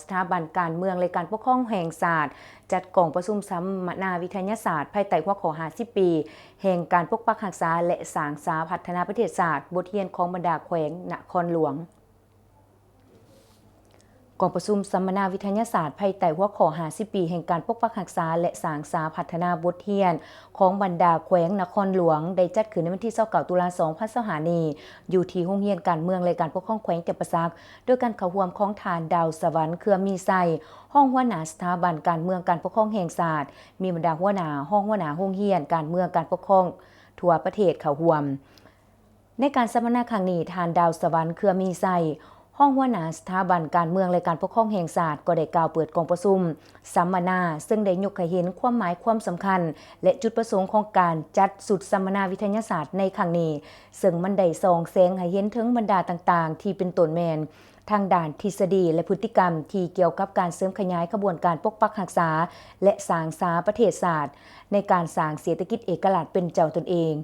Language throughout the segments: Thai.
สถาบันการเมืองและการปกครองแห่งศาสตร์จัดกองประชุมสัมมนาวิทยาศาสตร์ภายใต้หัวข้อ50 ปีแห่งการปกปักรักษาและสร้างสรรค์พัฒนาประเทศชาติบทเรียนของบรรดาแขวงนครหลวงกองประชุมสัมมนาวิทยาศาสตร์ภายใต้หัวข้อ50 ปีแห่งการปกปักรักษาและสร้างสรรค์พัฒนาบทเรียนของบรรดาแขวงนครหลวงได้จัดขึ้นในวันที่29 ตุลาคม 2025 นี้อยู่ที่โรงเรียนการเมืองและการปกครองแขวงแก่นประซักโดยการเข้าร่วมของทานดาวสวรรค์เครือมีไซห้องหัวหน้าสถาบันการเมืองการปกครองแห่งชาติมีบรรดาหัวหน้าห้องหัวหน้าโรงเรียนการเมืองการปกครองทั่วประเทศเข้าร่วมในการสัมมนาครั้งนี้ทานดาวสวรรค์เครือมีไซห้องหัวหน้าสถาบันการเมืองและการปกครองแห่งชาติก็ได้กล่าวเปิดกองประชุมสัมมนาซึ่งได้ยกให้เห็นความหมายความสำคัญและจุดประสงค์ของการจัดสุดสัมมนาวิทยาศาสตร์ในครั้งนี้ซึ่งมันได้ส่องแสงให้เห็นถึงบรรดาต่างๆที่เป็นต้นแม่นทางด้านทฤษฎีและพฤติกรรมที่เกี่ยวกับการเสริมขยายขบวนการปกปักรักษาและสร้างสรรค์ประเทศชาติในการสร้างเศรษฐกิจเอกราชเป็นเจ้าตนเอง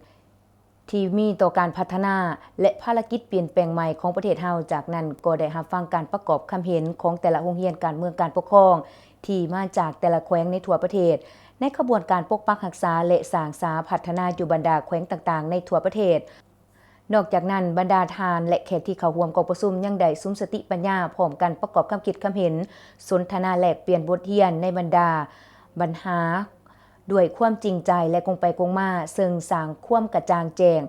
ที่มีต่อการพัฒนาและภารกิจเปลี่ยนแปลงใหม่ของประเทศเฮาจากนั้นก็ได้รับฟังการประกอบความเห็นของแต่ละโรงเรียนการเมืองการปกครองที่มาจากแต่ละแขวงในทั่วประเทศในขบวนการปกปักรักษาและสร้างสรรค์พัฒนาอยู่บรรดาแขวงต่างๆในทั่วประเทศนอกจากนั้นบรรดาทานและแขกที่เข้าร่วมกองประชุมยังได้สุมสติปัญญาพร้อมกันประกอบความคิดความเห็นสนทนาแลกเปลี่ยนบทเรียนในบรรดาปัญหาด้วยความจริงใจและกงไปกงมาซึ่งสร้างความกระจ่างแจ้ง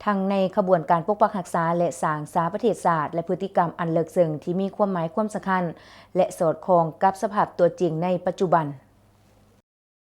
ทั้งในขบวนการปกปักรักษาและสร้างสรรค์ประเทศชาติและพฤติกรรมอันเลิศซึ้งที่มีความหมายความสำคัญและสอดคล้องกับสภาพตัวจริงในปัจจุบัน